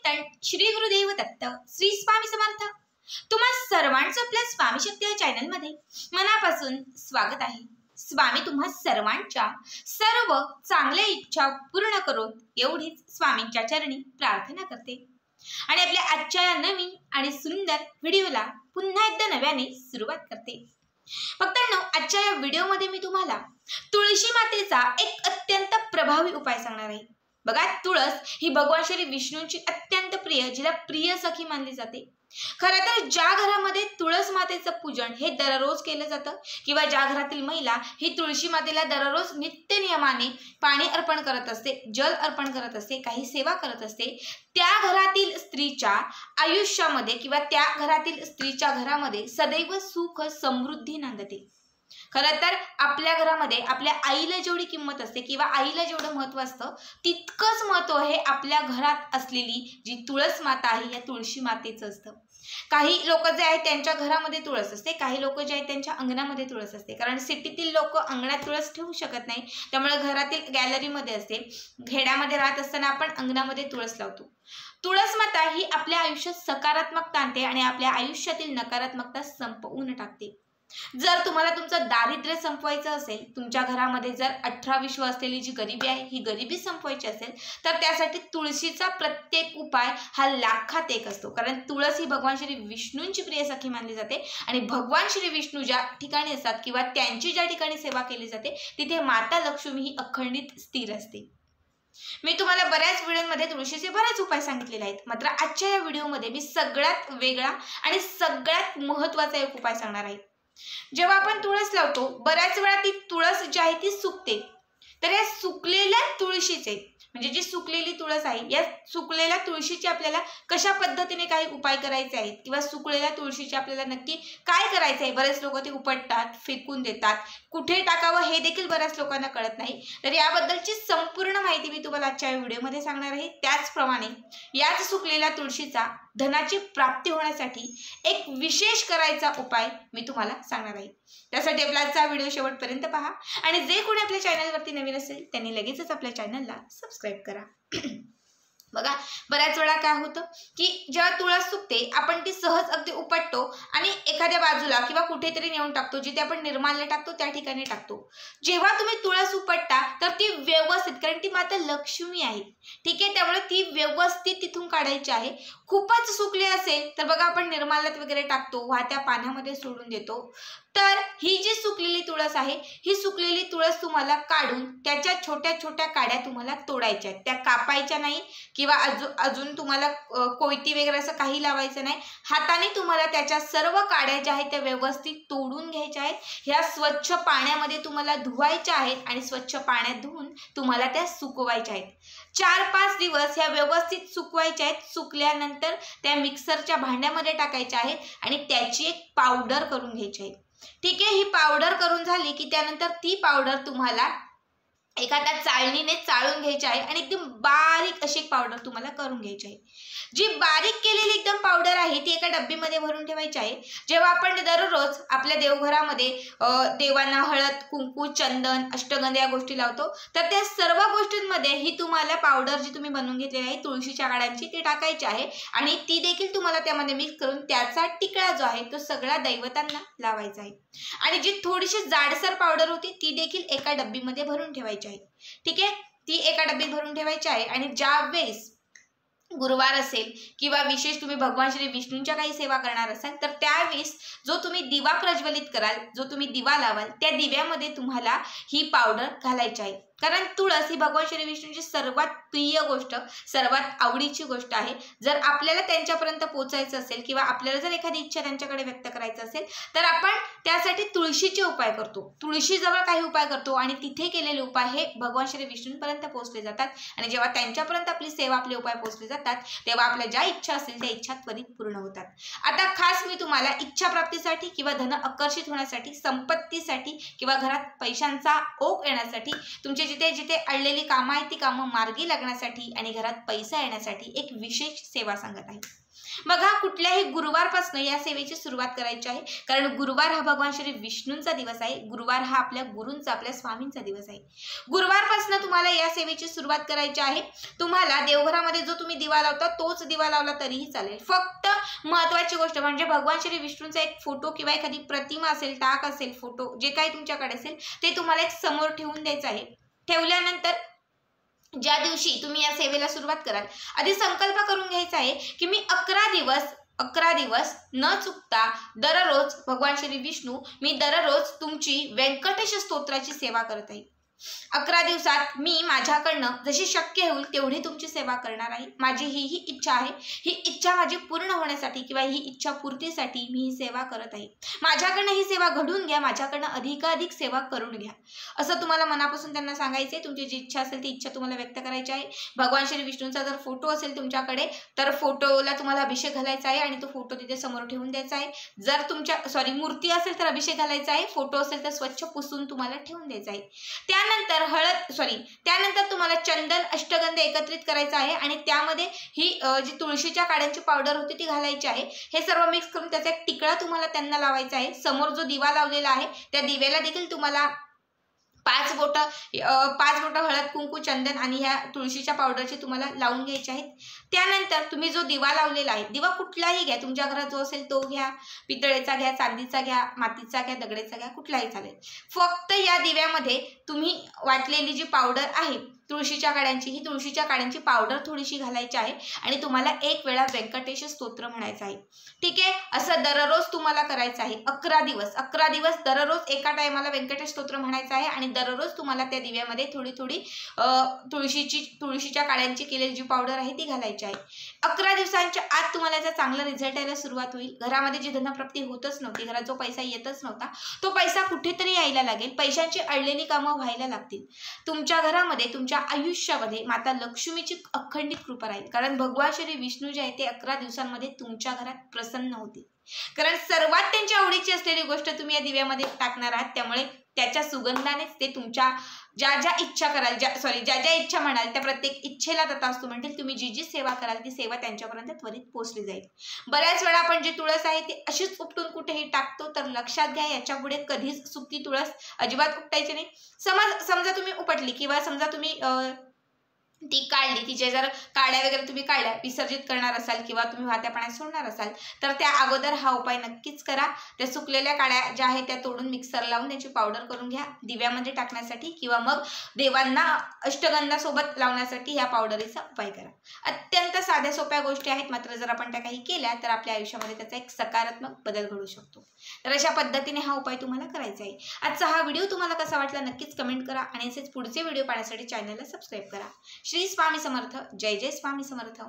श्री गुरुदेव दत्त श्री स्वामी समर्थ। तुम्हा सर्वांचं आपल्या स्वामी शक्ती या चॅनल मध्ये मनापासून स्वागत आहे। स्वामी तुम्हा सर्वांच्या सर्व चांगल्या इच्छा पूर्ण करोत एवढीच स्वामींच्या चरणी प्रार्थना करते आणि आपल्या आजच्या या नवीन आणि सुंदर व्हिडिओला पुन्हा एकदा नव्याने सुरुवात करते। भक्तांनो, आजच्या या व्हिडिओमध्ये मी तुम्हाला तुळशी मातेचा एक अत्यंत प्रभावी उपाय सांगणार आहे। बघा, तुळस ही भगवान श्री विष्णूंची अत्यंत प्रिय, जिला प्रिय सखी मानली जाते। खरं तर ज्या घरामध्ये तुळस मातेचं पूजन हे दररोज केलं जातं किंवा ज्या घरातील महिला ही तुळशी मातेला दररोज नित्य नियमाने पाणी अर्पण करत असते, जल अर्पण करत असते, काही सेवा करत असते, त्या घरातील स्त्रीच्या आयुष्यामध्ये किंवा त्या घरातील स्त्रीच्या घरामध्ये सदैव सुख समृद्धी नांदते। खरं तर आपल्या घरामध्ये आपल्या आईला जेवढी किंमत असते किंवा आईला जेवढं महत्त्व असतं तितकंच महत्त्व हे आपल्या घरात असलेली जी तुळस माता आहे या तुळशी मातेचं असतं। काही लोक जे आहेत त्यांच्या घरामध्ये तुळस असते, काही लोक जे आहेत त्यांच्या अंगणामध्ये तुळस असते, कारण सिटीतील लोक अंगणात तुळस ठेवू शकत नाही, त्यामुळे घरातील गॅलरीमध्ये असते। खेड्यामध्ये राहत असताना आपण अंगणामध्ये तुळस लावतो। तुळस माता ही आपल्या आयुष्यात सकारात्मकता आणते आणि आपल्या आयुष्यातील नकारात्मकता संपवून टाकते। जर तुम्हाला तुमचं दारिद्र्य संपवायचं असेल, तुमच्या घरामध्ये जर 18-20 असलेली जी गरिबी आहे ही गरिबी संपवायची असेल, तर त्यासाठी तुळशीचा प्रत्येक उपाय हा लाखात एक असतो। कारण तुळस ही भगवान श्री विष्णूंची प्रिय सखी मानली जाते आणि भगवान श्री विष्णू ज्या ठिकाणी असतात किंवा त्यांची ज्या ठिकाणी सेवा केली जाते तिथे माता लक्ष्मी ही अखंडित स्थिर असते। मी तुम्हाला बऱ्याच व्हिडिओमध्ये तुळशीचे बरेच उपाय सांगितलेले आहेत, मात्र आजच्या या व्हिडिओमध्ये मी सगळ्यात वेगळा आणि सगळ्यात महत्त्वाचा एक उपाय सांगणार आहे। जेव्हा आपण तुळस लावतो, बऱ्याच वेळा ती तुळस जी आहे ती सुकते, तर या सुकलेल्या तुळशीचे म्हणजे जी सुकलेली तुळस आहे या सुकलेल्या तुळशीचे आपल्याला कशा पद्धतीने काही उपाय करायचे आहेत किंवा सुकलेल्या तुळशीचे आपल्याला नक्की काय करायचे आहे, बरेच लोक ते उपटतात, फेकून देतात, कुठे टाकावं हे देखील बऱ्याच लोकांना कळत नाही। तर याबद्दलची संपूर्ण माहिती मी तुम्हाला आजच्या व्हिडिओमध्ये सांगणार आहे। त्याचप्रमाणे याच सुकलेल्या तुळशीचा धनाची प्राप्ती होण्यासाठी एक विशेष करायचा उपाय मी तुम्हाला सांगणार आहे। त्यासाठी आपला आजचा व्हिडिओ शेवटपर्यंत पहा आणि जे कोणी आपल्या चॅनलवरती नवीन असेल त्यांनी लगेचच आपल्या चॅनलला सबस्क्राईब करा। बघा, बऱ्याच वेळा काय होतं की जेव्हा तुळस सुकते आपण ती सहज अगदी उपटतो आणि एखाद्या बाजूला किंवा कुठेतरी नेऊन टाकतो, जिथे आपण निर्माल्य टाकतो त्या ठिकाणी टाकतो। जेव्हा तुम्ही तुळस उपटता तर ती व्यवस्थित, कारण ती माता लक्ष्मी आहे, ठीक आहे, त्यामुळे ती व्यवस्थित तिथून काढायची आहे। खूपच सुकली असेल तर बघा आपण निर्माल्यात वगैरे टाकतो, वाहत्या पाण्यामध्ये सोडून देतो। तर ही जी सुकलेली तुळस आहे ही सुकलेली तुळस तुम्हाला काढून त्याच्या छोट्या छोट्या काड्या तुम्हाला तोडायच्या आहेत, त्या कापायच्या नाही किंवा अजून तुम्हाला कोयती वगैरे असं काही लावायचं नाही। हाताने तुम्हाला त्याच्या सर्व काड्या ज्या आहेत त्या व्यवस्थित तोडून घ्यायच्या आहेत। ह्या स्वच्छ पाण्यामध्ये तुम्हाला धुवायच्या आहेत आणि स्वच्छ पाण्यात धुवून तुम्हाला त्या सुकवायच्या आहेत। 4-5 दिवस ह्या व्यवस्थित सुकवायच्या आहेत। सुकल्यानंतर त्या मिक्सरच्या भांड्यामध्ये टाकायच्या आहेत आणि त्याची एक पावडर करून घ्यायची आहे, ठीक आहे। ही पावडर करून झाली की त्यानंतर ती पावडर तुम्हाला एखाद्या चाळणीने चाळून घ्यायची आहे आणि एकदम बारीक अशी एक पावडर तुम्हाला करून घ्यायची आहे। जी बारीक केलेली एकदम पावडर आहे ती एका डब्बीमध्ये भरून ठेवायची आहे। जेव्हा आपण दररोज आपल्या देवघरामध्ये देवांना हळद, कुंकू, चंदन, अष्टगंध या गोष्टी लावतो, तर त्या सर्व गोष्टींमध्ये ही तुम्हाला पावडर जी तुम्ही बनवून घेतलेली आहे तुळशीच्या काड्यांची ती टाकायची आहे आणि ती देखील तुम्हाला त्यामध्ये मिक्स करून त्याचा टिकळा जो आहे तो सगळ्या दैवतांना लावायचा आहे। आणि जी थोडीशी जाडसर पावडर होती ती देखील एका डब्बीमध्ये भरून ठेवायची आहे, ठीक आहे। ती एका डब्बीत भरून ठेवायची आहे आणि ज्या वेळेस गुरुवार असेल किंवा विशेष तुम्ही भगवान श्री विष्णूंच्या काही सेवा करणार असाल तर त्यावेळेस जो तुम्ही दिवा प्रज्वलित कराल, जो तुम्ही दिवा लावाल, त्या दिव्यामध्ये तुम्हाला ही पावडर घालायची आहे। कारण तुळस ही भगवान श्री विष्णूंची सर्वात प्रिय गोष्ट, सर्वात आवडीची गोष्ट आहे। जर आपल्याला त्यांच्यापर्यंत पोहोचायचं असेल किंवा आपल्याला जर एखादी इच्छा त्यांच्याकडे व्यक्त करायचं असेल तर आपण त्यासाठी तुळशीचे उपाय करतो, तुळशीजवळ काही उपाय करतो आणि तिथे केलेले उपाय हे भगवान श्री विष्णूंपर्यंत पोहोचले जातात आणि जेव्हा त्यांच्यापर्यंत आपली सेवा, आपले उपाय पोहोचले जातात तेव्हा आपल्या ज्या इच्छा असतील त्या इच्छा त्वरित पूर्ण होतात। आता खास मी तुम्हाला इच्छा प्राप्तीसाठी किंवा धन आकर्षित होण्यासाठी, संपत्तीसाठी किंवा घरात पैशांचा ओघ येण्यासाठी, तुमचे जिथे जिथे अडलेली कामं आहेत ती कामं मार्गी लागण्यासाठी आणि घरात पैसा येण्यासाठी एक विशेष सेवा सांगत आहे. बघा, कुठल्याही गुरुवारपासून या सेवेची सुरुवात करायची आहे, कारण गुरुवार हा भगवान श्री विष्णूंचा दिवस आहे. गुरुवार हा आपल्या गुरूंचा, आपल्या स्वामींचा दिवस आहे. गुरुवारपासून तुम्हाला या सेवेची सुरुवात करायची आहे. तुम्हाला देवघरामध्ये जो तुम्ही दिवा लावता तोच दिवा लावला तरीही चालेल. फक्त महत्त्वाची गोष्ट म्हणजे भगवान श्री विष्णूंचा एक फोटो किंवा एखादी प्रतिमा असेल, टाक असेल, फोटो जे काही तुमच्याकडे असेल ते तुम्हाला एक समोर ठेवून द्यायचं आहे. ठेवल्यानंतर ज्या दिवशी तुम्ही या सेवेला सुरुवात कराल, आधी संकल्प करून घ्यायचा आहे की मी 11 दिवस न चुकता दररोज भगवान श्री विष्णू, मी दररोज तुमची व्यंकटेश स्तोत्राची सेवा करत आहे. 11 दिवसात मी माझ्याकडनं जशी शक्य होईल तेवढी तुमची सेवा करणार आहे. माझी ही इच्छा आहे. ही इच्छा माझी पूर्ण होण्यासाठी किंवा ही इच्छा पूर्तीसाठी मी ही सेवा करत आहे. माझ्याकडनं ही सेवा घडून घ्या, माझ्याकडनं अधिकाधिक सेवा करून घ्या, असं तुम्हाला मनापासून त्यांना सांगायचं आहे. तुमची जी इच्छा असेल ती इच्छा तुम्हाला व्यक्त करायची आहे. भगवान श्री विष्णूंचा जर फोटो असेल तुमच्याकडे तर फोटोला तुम्हाला अभिषेक घालायचा आहे आणि तो फोटो तिथे समोर ठेवून द्यायचा आहे. जर तुमच्या मूर्ती असेल तर अभिषेक घालायचा आहे. फोटो असेल तर स्वच्छ पुसून तुम्हाला ठेवून द्यायचा आहे. त्यानंतर तुम्हाला चंदन, अष्टगंध एकत्रित करायचं आहे आणि त्यामध्ये ही जी तुळशीच्या काड्यांची पावडर होती ती घालायची आहे. हे सर्व मिक्स करून त्याचा एक टिकळा तुम्हाला त्यांना लावायचा आहे. समोर जो दिवा लावलेला आहे त्या दिव्याला देखील तुम्हाला 5 बोटं हळद, कुंकू, चंदन आणि ह्या तुळशीच्या पावडरचे तुम्हाला लावून घ्यायचे आहेत. त्यानंतर तुम्ही जो दिवा लावलेला आहे, दिवा कुठलाही घ्या, तुमच्या घरात जो असेल तो घ्या, पितळेचा घ्या, चांदीचा घ्या, मातीचा घ्या, दगडेचा घ्या, कुठलाही चालेल. फक्त या दिव्यामध्ये तुम्ही वाटलेली जी पावडर आहे तुळशीच्या काड्यांची, ही तुळशीच्या काड्यांची पावडर थोडीशी घालायची आहे आणि तुम्हाला एक वेळा व्यंकटेश स्तोत्र म्हणायचं आहे. ठीक आहे, असं दररोज तुम्हाला करायचं आहे. 11 दिवस दररोज एका टायमाला व्यंकटेश स्तोत्र म्हणायचं आहे आणि दररोज तुम्हाला त्या दिव्यामध्ये थोडी तुळशीच्या काड्यांची केलेली जी पावडर आहे ती घालायची आहे. 11 दिवसांच्या आत तुम्हाला याचा चांगला रिझल्ट यायला सुरुवात होईल. घरामध्ये जी धनप्राप्ती होतच नव्हती, घरात जो पैसा येतच नव्हता, तो पैसा कुठेतरी यायला लागेल. पैशांची अडलेली कामं व्हायला लागतील. तुमच्या घरामध्ये, तुमच्या आयुष्यामध्ये माता लक्ष्मीची अखंडित कृपा राहील, कारण भगवान श्री विष्णू जे आहे ते 11 दिवसांमध्ये तुमच्या घरात प्रसन्न होतील. कारण सर्वात त्यांच्या आवडीची असलेली गोष्ट तुम्ही या दिव्यामध्ये टाकणार आहात. त्यामुळे त्याच्या सुगंधानेच ते तुमच्या ज्या इच्छा कराल, ज्या इच्छा म्हणाल त्या प्रत्येक इच्छेला तथास्तु म्हणतील. तुम्ही जी सेवा कराल ती सेवा त्यांच्यापर्यंत त्वरित पोहोचली जाईल. बऱ्याच वेळा आपण जी तुळस आहे ती अशीच उपटून कुठेही टाकतो, तर लक्षात घ्या याच्या पुढे कधीच सुकी तुळस अजिबात उपटायची नाही. समजा तुम्ही उपटली किंवा समजा तुम्ही ती काढली, तिचे जर काड्या वगैरे तुम्ही काढल्या, विसर्जित करणार असाल किंवा तुम्ही वाहत्या पाण्यात सोडणार असाल तर त्या अगोदर हा उपाय नक्कीच करा. त्या सुकलेल्या काड्या ज्या आहेत त्या तोडून मिक्सर लावून त्याची पावडर करून घ्या दिव्यामध्ये टाकण्यासाठी किंवा मग देवांना अष्टगंधासोबत लावण्यासाठी या पावडरीचा उपाय करा. अत्यंत साध्या सोप्या गोष्टी आहेत, मात्र जर आपण त्या काही केल्या तर आपल्या आयुष्यामध्ये त्याचा एक सकारात्मक बदल घडू शकतो. तर अशा पद्धतीने हा उपाय तुम्हाला करायचा आहे. आजचा हा व्हिडिओ तुम्हाला कसा वाटला नक्कीच कमेंट करा आणि असेच पुढचे व्हिडिओ पाहण्यासाठी चॅनलला सबस्क्राईब करा. श्री स्वामी समर्थ. जय जय स्वामी समर्थ.